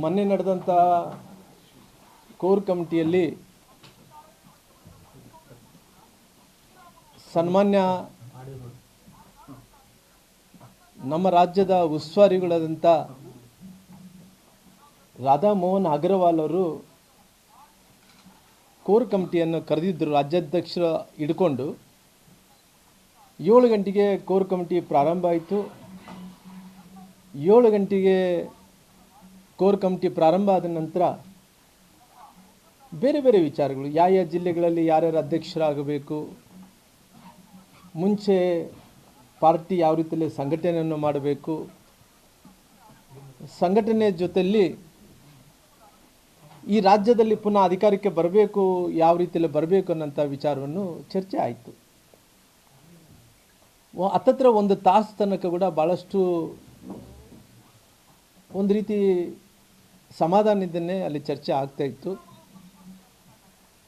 ಮೊನ್ನೆ ನಡೆದಂಥ ಕೋರ್ ಕಮಿಟಿಯಲ್ಲಿ ಸನ್ಮಾನ್ಯ ನಮ್ಮ ರಾಜ್ಯದ ಉಸ್ತುವಾರಿಗಳಾದಂಥ ರಾಧಾ ಮೋಹನ್ ಅಗರ್ವಾಲ್ ಅವರು ಕೋರ್ ಕಮಿಟಿಯನ್ನು ಕರೆದಿದ್ದರು. ರಾಜ್ಯಾಧ್ಯಕ್ಷರ ಹಿಡ್ಕೊಂಡು 7 ಗಂಟೆಗೆ ಕೋರ್ ಕಮಿಟಿ ಪ್ರಾರಂಭ ಆಯಿತು. 7 ಗಂಟೆಗೆ ಕೋರ್ ಕಮಿಟಿ ಪ್ರಾರಂಭ ಆದ ನಂತರ ಬೇರೆ ಬೇರೆ ವಿಚಾರಗಳು, ಯಾವ ಜಿಲ್ಲೆಗಳಲ್ಲಿ ಯಾರ್ಯಾರು ಅಧ್ಯಕ್ಷರಾಗಬೇಕು, ಮುಂಚೆ ಪಾರ್ಟಿ ಯಾವ ರೀತಿಯಲ್ಲಿ ಸಂಘಟನೆಯನ್ನು ಮಾಡಬೇಕು, ಸಂಘಟನೆ ಜೊತೆಯಲ್ಲಿ ಈ ರಾಜ್ಯದಲ್ಲಿ ಪುನಃ ಅಧಿಕಾರಕ್ಕೆ ಬರಬೇಕು, ಯಾವ ರೀತಿಯಲ್ಲಿ ಬರಬೇಕು ಅನ್ನೋಂಥ ವಿಚಾರವನ್ನು ಚರ್ಚೆ ಆಯಿತು. ಹತ್ತತ್ರ 1 ತಾಸು ತನಕ ಕೂಡ ಭಾಳಷ್ಟು ಒಂದು ರೀತಿ ಸಮಾಧಾನದಿಂದನೇ ಅಲ್ಲಿ ಚರ್ಚೆ ಆಗ್ತಾಯಿತ್ತು.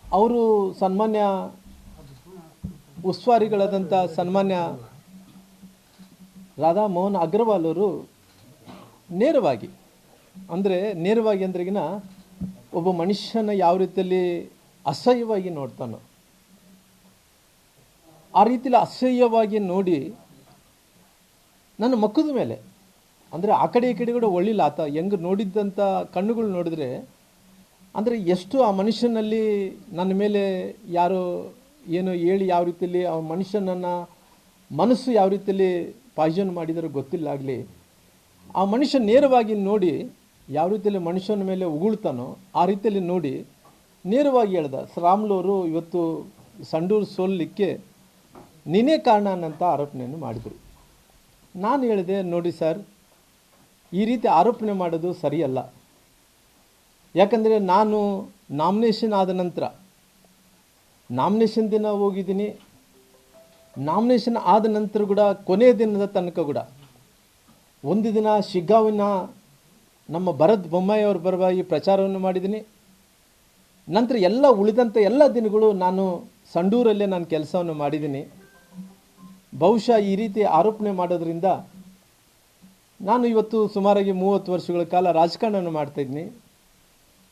ಅವರು ಸನ್ಮಾನ್ಯ ಉಸ್ತುವಾರಿಗಳಾದಂಥ ಸನ್ಮಾನ್ಯ ರಾಧಾ ಮೋಹನ್ ಅಗರ್ವಾಲ್ ಅವರು ನೇರವಾಗಿ ಅಂದ್ರೆಗಿನ ಒಬ್ಬ ಮನುಷ್ಯನ ಯಾವ ರೀತಿಯಲ್ಲಿ ಅಸಹ್ಯವಾಗಿ ನೋಡ್ತಾನೋ ಆ ರೀತಿಯಲ್ಲಿ ಅಸಹ್ಯವಾಗಿ ನೋಡಿ ನನ್ನ ಮುಖದ ಮೇಲೆ, ಅಂದರೆ ಆ ಕಡೆ ಈ ಕಡೆ ಕೂಡ ಒಳ್ಳಿಲ್ಲ, ಆತ ಹೆಂಗೆ ನೋಡಿದ್ದಂಥ ಕಣ್ಣುಗಳು ನೋಡಿದ್ರೆ ಅಂದರೆ ಎಷ್ಟು ಆ ಮನುಷ್ಯನಲ್ಲಿ ನನ್ನ ಮೇಲೆ ಯಾರೋ ಏನೋ ಹೇಳಿ ಯಾವ ರೀತಿಯಲ್ಲಿ ಆ ಮನುಷ್ಯನನ್ನು ಮನಸ್ಸು ಯಾವ ರೀತಿಯಲ್ಲಿ ಪಾಯ್ಸನ್ ಮಾಡಿದರೂ ಗೊತ್ತಿಲ್ಲಾಗಲಿ, ಆ ಮನುಷ್ಯ ನೇರವಾಗಿ ನೋಡಿ ಯಾವ ರೀತಿಯಲ್ಲಿ ಮನುಷ್ಯನ ಮೇಲೆ ಉಗುಳ್ತಾನೋ ಆ ರೀತಿಯಲ್ಲಿ ನೋಡಿ ನೇರವಾಗಿ ಹೇಳ್ದ, ರಾಮ್ಲವರು ಇವತ್ತು ಸಂಡೂರು ಸೋಲಲಿಕ್ಕೆ ನೀನೇ ಕಾರಣ ಅನ್ನೋಂಥ ಆರೋಪಣೆಯನ್ನು ಮಾಡಿದರು. ನಾನು ಹೇಳಿದೆ, ನೋಡಿ ಸರ್, ಈ ರೀತಿ ಆರೋಪಣೆ ಮಾಡೋದು ಸರಿಯಲ್ಲ. ಯಾಕಂದರೆ ನಾನು ನಾಮಿನೇಷನ್ ಆದ ನಂತರ ನಾಮಿನೇಷನ್ ದಿನ ಹೋಗಿದ್ದೀನಿ, ನಾಮಿನೇಷನ್ ಆದ ನಂತರ ಕೂಡ ಕೊನೆಯ ದಿನದ ತನಕ ಕೂಡ ಒಂದು ದಿನ ಶಿಗ್ಗಾವಿನ ನಮ್ಮ ಭರತ್ ಬೊಮ್ಮಾಯಿ ಅವ್ರ ಪರವಾಗಿ ಪ್ರಚಾರವನ್ನು ಮಾಡಿದ್ದೀನಿ. ನಂತರ ಎಲ್ಲ ಉಳಿದಂಥ ಎಲ್ಲ ದಿನಗಳು ನಾನು ಸಂಡೂರಲ್ಲೇ ನಾನು ಕೆಲಸವನ್ನು ಮಾಡಿದ್ದೀನಿ. ಬಹುಶಃ ಈ ರೀತಿ ಆರೋಪಣೆ ಮಾಡೋದ್ರಿಂದ ನಾನು ಇವತ್ತು ಸುಮಾರಾಗಿ 30 ವರ್ಷಗಳ ಕಾಲ ರಾಜಕಾರಣವನ್ನು ಮಾಡ್ತಾಯಿದ್ದೀನಿ,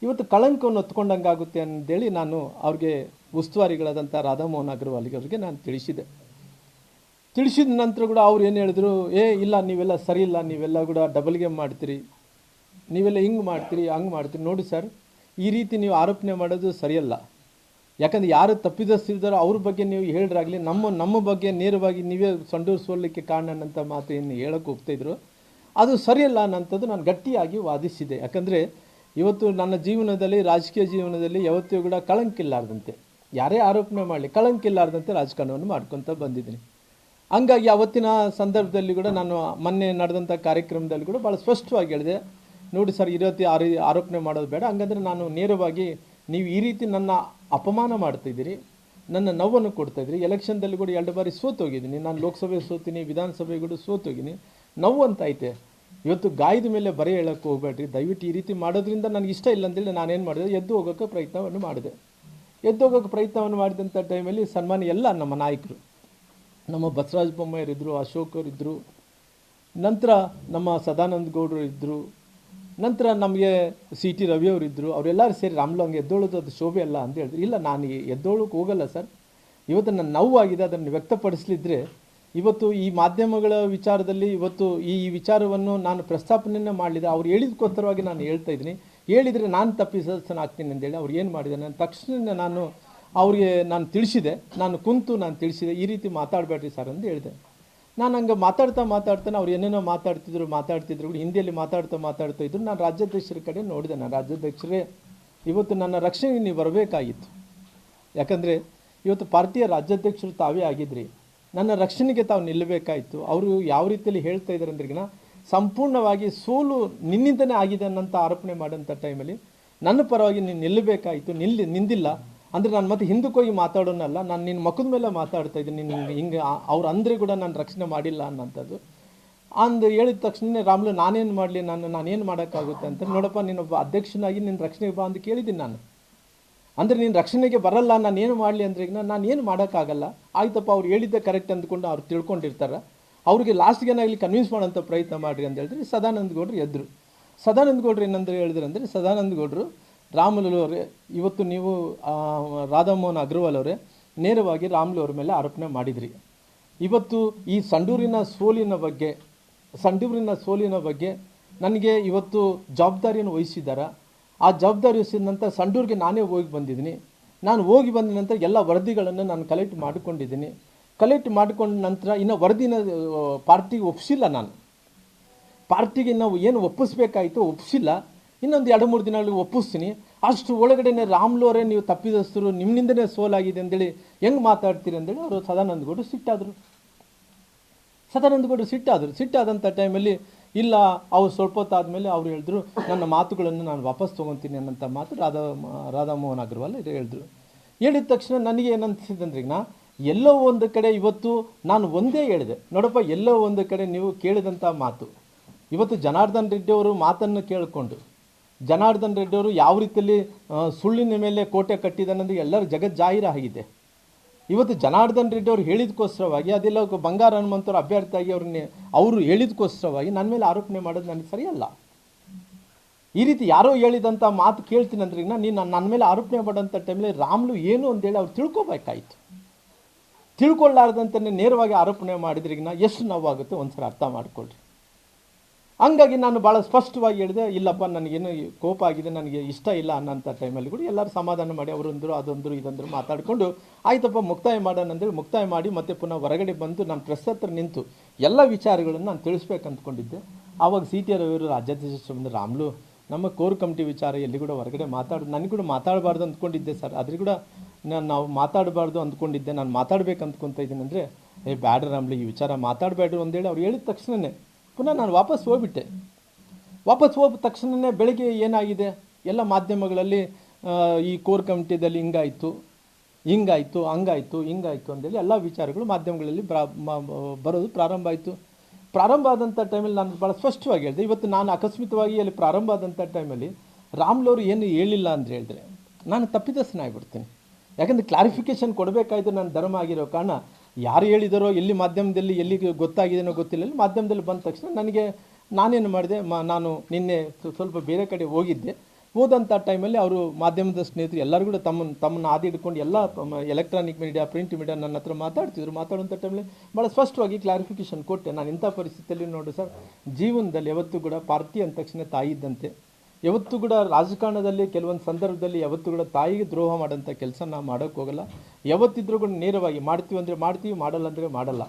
ಇವತ್ತು ಕಳಂಕವನ್ನು ಹೊತ್ಕೊಂಡಂಗೆ ಆಗುತ್ತೆ ಅಂತೇಳಿ ನಾನು ಅವ್ರಿಗೆ ಉಸ್ತುವಾರಿಗಳಾದಂಥ ರಾಧಾ ಮೋಹನ್ ಅಗರ್ವಾಲ್ಗೆ ಅವ್ರಿಗೆ ನಾನು ತಿಳಿಸಿದ ನಂತರ ಕೂಡ ಅವ್ರು ಏನು ಹೇಳಿದ್ರು, ಇಲ್ಲ ನೀವೆಲ್ಲ ಸರಿ ಇಲ್ಲ, ನೀವೆಲ್ಲ ಕೂಡ ಡಬಲ್ ಗೇಮ್ ಮಾಡ್ತೀರಿ, ನೀವೆಲ್ಲ ಹಿಂಗೆ ಮಾಡ್ತೀರಿ ಹಂಗೆ ಮಾಡ್ತೀರಿ. ನೋಡಿ ಸರ್, ಈ ರೀತಿ ನೀವು ಆರೋಪಣೆ ಮಾಡೋದು ಸರಿಯಲ್ಲ. ಯಾಕಂದರೆ ಯಾರು ತಪ್ಪಿದಸ್ತಿದ್ದಾರೋ ಅವ್ರ ಬಗ್ಗೆ ನೀವು ಹೇಳಿದ್ರಾಗಲಿ, ನಮ್ಮ ಬಗ್ಗೆ ನೇರವಾಗಿ ನೀವೇ ಸಂಡೂರು ಸೋಲಲಿಕ್ಕೆ ಕಾರಣ ಅನ್ನೋಂಥ ಮಾತು ಏನು ಹೇಳೋಕ್ಕೆ ಹೋಗ್ತಾಯಿದ್ರು, ಅದು ಸರಿಯಲ್ಲ ಅನ್ನೋಂಥದ್ದು ನಾನು ಗಟ್ಟಿಯಾಗಿ ವಾದಿಸಿದೆ. ಯಾಕಂದರೆ ಇವತ್ತು ನನ್ನ ಜೀವನದಲ್ಲಿ, ರಾಜಕೀಯ ಜೀವನದಲ್ಲಿ ಯಾವತ್ತೂ ಕೂಡ ಕಳಂಕಿಲ್ಲಾರ್ದಂತೆ, ಯಾರೇ ಆರೋಪಣೆ ಮಾಡಲಿ ಕಳಂಕಿಲ್ಲಾರ್ದಂತೆ ರಾಜಕಾರಣವನ್ನು ಮಾಡ್ಕೊತ ಬಂದಿದ್ದೀನಿ. ಹಂಗಾಗಿ ಅವತ್ತಿನ ಸಂದರ್ಭದಲ್ಲಿ ಕೂಡ ನಾನು ಮೊನ್ನೆ ನಡೆದಂಥ ಕಾರ್ಯಕ್ರಮದಲ್ಲಿ ಕೂಡ ಭಾಳ ಸ್ಪಷ್ಟವಾಗಿ ಹೇಳಿದೆ, ನೋಡಿ ಸರ್, ಈ ರೀತಿ ಆರೋಪಣೆ ಮಾಡೋದು ಬೇಡ. ಹಂಗಂದರೆ ನಾನು ನೇರವಾಗಿ ನೀವು ಈ ರೀತಿ ನನ್ನ ಅಪಮಾನ ಮಾಡ್ತಾಯಿದ್ದೀರಿ, ನನ್ನ ನೋವನ್ನು ಕೊಡ್ತಾಯಿದ್ದೀರಿ. ಎಲೆಕ್ಷನ್ದಲ್ಲಿ ಕೂಡ 2 ಬಾರಿ ಸೋತೋಗಿದ್ದೀನಿ, ನಾನು ಲೋಕಸಭೆ ಸೋತೀನಿ, ವಿಧಾನಸಭೆ ಕೂಡ ಸೋತೋಗಿದ್ದೀನಿ, ನೋವು ಅಂತ ಐತೆ. ಇವತ್ತು ಗಾಯದ ಮೇಲೆ ಬರೆ ಹೇಳೋಕ್ಕೆ ಹೋಗಬೇಡ್ರಿ, ದಯವಿಟ್ಟು ಈ ರೀತಿ ಮಾಡೋದ್ರಿಂದ ನನಗೆ ಇಷ್ಟ ಇಲ್ಲ ಅಂತೇಳಿ ನಾನೇನು ಮಾಡಿದೆ, ಎದ್ದು ಹೋಗೋಕ್ಕೆ ಪ್ರಯತ್ನವನ್ನು ಮಾಡಿದೆ. ಮಾಡಿದಂಥ ಟೈಮಲ್ಲಿ ಸನ್ಮಾನ್ಯ ಎಲ್ಲ ನಮ್ಮ ನಾಯಕರು, ನಮ್ಮ ಬಸವರಾಜ ಬೊಮ್ಮಾಯಿರಿದ್ದರು, ಅಶೋಕ್ ಅವರಿದ್ದರು, ನಂತರ ನಮ್ಮ ಸದಾನಂದ ಗೌಡರು ಇದ್ದರು, ನಂತರ ನಮಗೆ CT ರವಿ ಅವರಿದ್ದರು. ಅವರೆಲ್ಲರೂ ಸೇರಿ ರಾಮ್ಲು ಹಂಗೆ ಎದ್ದೋಳೋದು ಅದು ಶೋಭೆ ಅಲ್ಲ ಅಂತ ಹೇಳಿದ್ರು. ಇಲ್ಲ, ನಾನು ಎದ್ದೋಳಕ್ಕೆ ಹೋಗಲ್ಲ ಸರ್, ಇವತ್ತು ನನ್ನ ನೋವಾಗಿದೆ, ಅದನ್ನು ವ್ಯಕ್ತಪಡಿಸಲಿದ್ರೆ ಇವತ್ತು ಈ ಮಾಧ್ಯಮಗಳ ವಿಚಾರದಲ್ಲಿ ಇವತ್ತು ಈ ವಿಚಾರವನ್ನು ನಾನು ಪ್ರಸ್ತಾಪನೆಯನ್ನು ಮಾಡಲಿದೆ. ಅವ್ರು ಹೇಳಿದಕ್ಕೋಸ್ಕರವಾಗಿ ನಾನು ಹೇಳ್ತಾ ಇದ್ದೀನಿ, ಹೇಳಿದರೆ ನಾನು ತಪ್ಪಿಸನಾಗ್ತೀನಿ ಅಂತೇಳಿ ಅವ್ರು ಏನು ಮಾಡಿದೆ, ನಾನು ತಕ್ಷಣ ನಾನು ಅವ್ರಿಗೆ ತಿಳಿಸಿದೆ, ನಾನು ತಿಳಿಸಿದೆ, ಈ ರೀತಿ ಮಾತಾಡಬೇಡ್ರಿ ಸರ್ ಅಂತ ಹೇಳಿದೆ. ನಾನು ಹಂಗೆ ಮಾತಾಡ್ತಾನೆ ಅವ್ರು ಏನೇನೋ ಮಾತಾಡ್ತಿದ್ರು ಹಿಂದಿಯಲ್ಲಿ ಮಾತಾಡ್ತಾ ಇದ್ರು. ನಾನು ರಾಜ್ಯಾಧ್ಯಕ್ಷರ ಕಡೆ ನೋಡಿದೆ, ನಾನು ರಾಜ್ಯಾಧ್ಯಕ್ಷರೇ, ಇವತ್ತು ನನ್ನ ರಕ್ಷಣೆಗೆ ನೀವು ಬರಬೇಕಾಗಿತ್ತು. ಯಾಕಂದರೆ ಇವತ್ತು ಪಾರ್ಟಿಯ ರಾಜ್ಯಾಧ್ಯಕ್ಷರು ತಾವೇ ಆಗಿದ್ರಿ, ನನ್ನ ರಕ್ಷಣೆಗೆ ತಾವು ನಿಲ್ಲಬೇಕಾಯಿತು. ಅವರು ಯಾವ ರೀತಿಯಲ್ಲಿ ಹೇಳ್ತಾ ಇದ್ದಾರೆ ಅಂದ್ರಿಗಿನ ಸಂಪೂರ್ಣವಾಗಿ ಸೋಲು ನಿನ್ನಿಂದನೇ ಆಗಿದೆ ಅನ್ನೋಂಥ ಆರೋಪಣೆ ಮಾಡೋಂಥ ಟೈಮಲ್ಲಿ ನನ್ನ ಪರವಾಗಿ ನೀನು ನಿಲ್ಲಬೇಕಾಯಿತು, ನಿಂದಿಲ್ಲ ಅಂದರೆ ನಾನು ಮತ್ತೆ ಹಿಂದಕ್ಕೆ ಹೋಗಿ ಮಾತಾಡೋನಲ್ಲ, ನಾನು ನಿನ್ನ ಮುಖದ ಮೇಲೆ ಮಾತಾಡ್ತಾ ಇದ್ದೀನಿ. ನಿನ್ನ ಹಿಂಗೆ ಅವ್ರು ಅಂದರೆ ಕೂಡ ನಾನು ರಕ್ಷಣೆ ಮಾಡಿಲ್ಲ ಅನ್ನೋಂಥದ್ದು ಹೇಳಿದ ತಕ್ಷಣ ರಾಮ್ಲು ನಾನೇನು ಮಾಡಲಿ, ನಾನೇನು ಮಾಡೋಕ್ಕಾಗುತ್ತೆ ಅಂತ, ನೋಡಪ್ಪ ನೀನೊಬ್ಬ ಅಧ್ಯಕ್ಷನಾಗಿ ನಿನ್ನ ರಕ್ಷಣೆಗೆ ಬಾ ಅಂತ ಕೇಳಿದ್ದೀನಿ ನಾನು. ಅಂದರೆ ನೀನು ರಕ್ಷಣೆಗೆ ಬರಲ್ಲ, ನಾನೇನು ಮಾಡಲಿ ಅಂದರೆ ಈಗ ನಾನು ಏನು ಮಾಡೋಕ್ಕಾಗಲ್ಲ, ಆಯ್ತಪ್ಪ ಅವ್ರು ಹೇಳಿದ್ದೆ ಕರೆಕ್ಟ್ ಅಂದ್ಕೊಂಡು ಅವ್ರು ತಿಳ್ಕೊಂಡಿರ್ತಾರೆ, ಅವ್ರಿಗೆ ಲಾಸ್ಟ್ಗೆ ಏನಾಗಲಿ ಕನ್ವಿನ್ಸ್ ಮಾಡೋಂಥ ಪ್ರಯತ್ನ ಮಾಡಿರಿ ಅಂತ ಹೇಳಿದ್ರೆ ಸದಾನಂದ ಗೌಡರು ಎದ್ರು. ಸದಾನಂದ ಗೌಡ್ರು ಏನಂದ್ರೆ ಹೇಳಿದ್ರಂದರೆ, ಸದಾನಂದ ಗೌಡರು ರಾಮುಲು ಅವರೇ, ಇವತ್ತು ನೀವು ರಾಧಾಮೋಹನ್ ಅಗ್ರವಾಲ್ ಅವರೇ ನೇರವಾಗಿ ರಾಮುಲು ಅವ್ರ ಮೇಲೆ ಆರೋಪಣೆ ಮಾಡಿದ್ರಿ. ಇವತ್ತು ಈ ಸಂಡೂರಿನ ಸೋಲಿನ ಬಗ್ಗೆ ನನಗೆ ಇವತ್ತು ಜವಾಬ್ದಾರಿಯನ್ನು ವಹಿಸಿದ್ದಾರೆ. ಆ ಜವಾಬ್ದಾರಿ ವಹಿಸಿದ ನಂತರ ಸಂಡೂರಿಗೆ ನಾನೇ ಹೋಗಿ ಬಂದಿದ್ದೀನಿ. ನಾನು ಹೋಗಿ ಬಂದ ನಂತರ ಎಲ್ಲ ವರದಿಗಳನ್ನು ನಾನು ಕಲೆಕ್ಟ್ ಮಾಡಿಕೊಂಡಿದ್ದೀನಿ. ಕಲೆಕ್ಟ್ ಮಾಡಿಕೊಂಡ ನಂತರ ಇನ್ನು ವರದಿನ ಪಾರ್ಟಿಗೆ ಒಪ್ಪಿಸಿಲ್ಲ. ನಾನು ಪಾರ್ಟಿಗೆ ನಾವು ಏನು ಒಪ್ಪಿಸ್ಬೇಕಾಯಿತು ಒಪ್ಪಿಸಿಲ್ಲ. ಇನ್ನೊಂದು 2-3 ದಿನಗಳಲ್ಲಿ ಒಪ್ಪಿಸ್ತೀನಿ. ಅಷ್ಟು ಒಳಗಡೆನೆ ರಾಮುಲು ಅವರೇ ನೀವು ತಪ್ಪಿದಸ್ತರು, ನಿಮ್ಮಿಂದನೇ ಸೋಲಾಗಿದೆ ಅಂತೇಳಿ ಹೆಂಗೆ ಮಾತಾಡ್ತೀರಿ ಅಂತೇಳಿ ಅವರು ಸದಾನಂದ ಗೌಡರು ಸಿಟ್ಟಾದರು. ಸಿಟ್ಟಾದಂಥ ಟೈಮಲ್ಲಿ ಇಲ್ಲ, ಅವ್ರು ಸ್ವಲ್ಪ ಹೊತ್ತಾದಮೇಲೆ ಅವ್ರು ಹೇಳಿದ್ರು, ನನ್ನ ಮಾತುಗಳನ್ನು ನಾನು ವಾಪಸ್ ತೊಗೊತೀನಿ ಅನ್ನೋಂಥ ಮಾತು ರಾಧಾಮೋಹನ್ ಅಗ್ರವಾಲ್ ಹೇಳಿದ್ರು. ಹೇಳಿದ ತಕ್ಷಣ ನನಗೆ ಏನನ್ನಿಸಿದಂದ್ರೆ, ಎಲ್ಲೋ ಒಂದು ಕಡೆ ಇವತ್ತು ನಾನು ಒಂದೇ ಹೇಳಿದೆ ನೋಡಪ್ಪ, ಎಲ್ಲೋ ಒಂದು ಕಡೆ ನೀವು ಕೇಳಿದಂಥ ಮಾತು ಇವತ್ತು ಜನಾರ್ದನ್ ರೆಡ್ಡಿ ಅವರು ಮಾತನ್ನು ಕೇಳಿಕೊಂಡು, ಜನಾರ್ದನ್ ರೆಡ್ಡಿ ಅವರು ಯಾವ ರೀತಿಯಲ್ಲಿ ಸುಳ್ಳಿನ ಮೇಲೆ ಕೋಟೆ ಕಟ್ಟಿದ್ದಾನಂದ್ರೆ ಎಲ್ಲರ ಜಗಜ್ಜಾಹೀರಾಗಿದೆ. ಇವತ್ತು ಜನಾರ್ದನ್ ರೆಡ್ಡಿ ಅವರು ಹೇಳಿದಕ್ಕೋಸ್ಕರವಾಗಿ, ಅದೆಲ್ಲ ಬಂಗಾರ ಹನುಮಂತವ್ರ ಅಭ್ಯರ್ಥಿಯಾಗಿ ಅವರು ಹೇಳಿದಕ್ಕೋಸ್ಕರವಾಗಿ ನನ್ನ ಮೇಲೆ ಆರೋಪಣೆ ಮಾಡೋದು ನನಗೆ ಸರಿಯಲ್ಲ. ಈ ರೀತಿ ಯಾರೋ ಹೇಳಿದಂಥ ಮಾತು ಕೇಳ್ತೀನಿ ಅಂದ್ರೆ ನೀನು ನನ್ನ ಮೇಲೆ ಆರೋಪಣೆ ಮಾಡೋಂಥ ಟೈಮಲ್ಲಿ ರಾಮುಲು ಏನು ಅಂತೇಳಿ ಅವ್ರು ತಿಳ್ಕೊಬೇಕಾಯ್ತು. ತಿಳ್ಕೊಳ್ಳಾರ್ದಂತೆ ನೇರವಾಗಿ ಆರೋಪಣೆ ಮಾಡಿದ್ರಿಗಿನ ಎಷ್ಟು ನೋವಾಗುತ್ತೆ ಒಂದ್ಸಲ ಅರ್ಥ ಮಾಡ್ಕೊಳ್ರಿ. ಹಂಗಾಗಿ ನಾನು ಭಾಳ ಸ್ಪಷ್ಟವಾಗಿ ಹೇಳಿದೆ, ಇಲ್ಲಪ್ಪ ನನಗೇನು ಕೋಪ ಆಗಿದೆ, ನನಗೆ ಇಷ್ಟ ಇಲ್ಲ ಅನ್ನೋಂಥ ಟೈಮಲ್ಲಿ ಕೂಡ ಎಲ್ಲರೂ ಸಮಾಧಾನ ಮಾಡಿ ಅವರಂದರು ಅದೊಂದರು ಇದೊಂದರು ಮಾತಾಡಿಕೊಂಡು ಆಯ್ತಪ್ಪ ಮುಕ್ತಾಯ ಮಾಡೋಣ ಅಂತೇಳಿ ಮುಕ್ತಾಯ ಮಾಡಿ ಮತ್ತೆ ಪುನಃ ಹೊರಗಡೆ ಬಂದು ನಾನು ಪ್ರೆಸ್ ಹತ್ರ ನಿಂತು ಎಲ್ಲ ವಿಚಾರಗಳನ್ನು ನಾನು ತಿಳಿಸ್ಬೇಕು ಅಂದ್ಕೊಂಡಿದ್ದೆ. ಆವಾಗ CT ರವಿಯವರು ರಾಜ್ಯಾಧ್ಯಕ್ಷ ಬಂದು, ರಾಮುಲು ನಮ್ಮ ಕೋರ್ ಕಮಿಟಿ ವಿಚಾರ ಎಲ್ಲಿ ಕೂಡ ಹೊರಗಡೆ ನನಗೆ ಕೂಡ ಮಾತಾಡಬಾರ್ದು ಅಂದ್ಕೊಂಡಿದ್ದೆ ಸರ್, ಅದ್ರ ಕೂಡ ನಾವು ಮಾತಾಡಬಾರ್ದು ಅಂದ್ಕೊಂಡಿದ್ದೆ, ನಾನು ಮಾತಾಡ್ಬೇಕು ಅಂದ್ಕೊತ ಇದ್ದೀನಿ ಅಂದರೆ, ಬ್ಯಾಡ ರಾಮುಲು ಈ ವಿಚಾರ ಮಾತಾಡಬೇಡ್ರು ಅಂತೇಳಿ ಅವ್ರು ಹೇಳಿದ ತಕ್ಷಣವೇ ಪುನಃ ನಾನು ವಾಪಸ್ ಹೋಗ್ಬಿಟ್ಟೆ. ವಾಪಸ್ ಹೋದ ತಕ್ಷಣವೇ ಬೆಳಗ್ಗೆ ಏನಾಗಿದೆ ಎಲ್ಲ ಮಾಧ್ಯಮಗಳಲ್ಲಿ ಈ ಕೋರ್ ಕಮಿಟಿದಲ್ಲಿ ಹಿಂಗಾಯಿತು ಅಂತೇಳಿ ಎಲ್ಲ ವಿಚಾರಗಳು ಮಾಧ್ಯಮಗಳಲ್ಲಿ ಬರೋದು ಪ್ರಾರಂಭ ಆಯಿತು. ಪ್ರಾರಂಭ ಆದಂಥ ಟೈಮಲ್ಲಿ ನಾನು ಭಾಳ ಸ್ಪಷ್ಟವಾಗಿ ಹೇಳಿದೆ. ಇವತ್ತು ನಾನು ಅಕಸ್ಮಿತವಾಗಿ ಅಲ್ಲಿ ಪ್ರಾರಂಭ ಆದಂಥ ಟೈಮಲ್ಲಿ ರಾಮುಲು ಅವರು ಏನು ಹೇಳಿಲ್ಲ ಅಂತ ಹೇಳಿದ್ರೆ ನಾನು ತಪ್ಪಿತಸ್ಥನಾಗ್ಬಿಡ್ತೀನಿ. ಯಾಕಂದರೆ ಕ್ಲಾರಿಫಿಕೇಷನ್ ಕೊಡಬೇಕಾಯ್ತು. ನನ್ನ ಧರ್ಮ ಆಗಿರೋ ಕಾರಣ ಯಾರು ಹೇಳಿದಾರೋ, ಎಲ್ಲಿ ಮಾಧ್ಯಮದಲ್ಲಿ ಎಲ್ಲಿ ಗೊತ್ತಾಗಿದೆನೋ ಗೊತ್ತಿಲ್ಲ, ಮಾಧ್ಯಮದಲ್ಲಿ ಬಂದ ತಕ್ಷಣ ನಾನೇನು ಮಾಡಿದೆ, ನಾನು ನಿನ್ನೆ ಸ್ವಲ್ಪ ಬೇರೆ ಕಡೆ ಹೋದಂಥ ಟೈಮಲ್ಲಿ ಅವರು ಮಾಧ್ಯಮದ ಸ್ನೇಹಿತರು ಎಲ್ಲರೂ ಕೂಡ ತಮ್ಮನ್ನು ಆದಿ ಹಿಡ್ಕೊಂಡು ಎಲ್ಲ ಎಲೆಕ್ಟ್ರಾನಿಕ್ ಮೀಡಿಯಾ, ಪ್ರಿಂಟ್ ಮೀಡಿಯಾ ನನ್ನ ಹತ್ರ ಮಾತಾಡುವಂಥ ಟೈಮಲ್ಲಿ ಭಾಳ ಸ್ಪಷ್ಟವಾಗಿ ಕ್ಲಾರಿಫಿಕೇಷನ್ ಕೊಟ್ಟೆ. ನಾನು ಇಂಥ ಪರಿಸ್ಥಿತಿಯಲ್ಲಿ ನೋಡಿ ಸರ್, ಜೀವನದಲ್ಲಿ ಯಾವತ್ತೂ ಕೂಡ ಪಾರ್ಟಿ ಅಂದ ತಕ್ಷಣ ತಾಯಿ ಇದ್ದಂತೆ. ಯಾವತ್ತೂ ಕೂಡ ರಾಜಕಾರಣದಲ್ಲಿ ಕೆಲವೊಂದು ಸಂದರ್ಭದಲ್ಲಿ ಯಾವತ್ತೂ ಕೂಡ ತಾಯಿಗೆ ದ್ರೋಹ ಮಾಡೋಂಥ ಕೆಲಸ ನಾವು ಮಾಡೋಕ್ಕೆ ಹೋಗಲ್ಲ. ಯಾವತ್ತಿದ್ರೂ ಕೂಡ ನೇರವಾಗಿ ಮಾಡ್ತೀವಿ ಅಂದರೆ ಮಾಡ್ತೀವಿ, ಮಾಡಲ್ಲ ಅಂದರೆ ಮಾಡಲ್ಲ.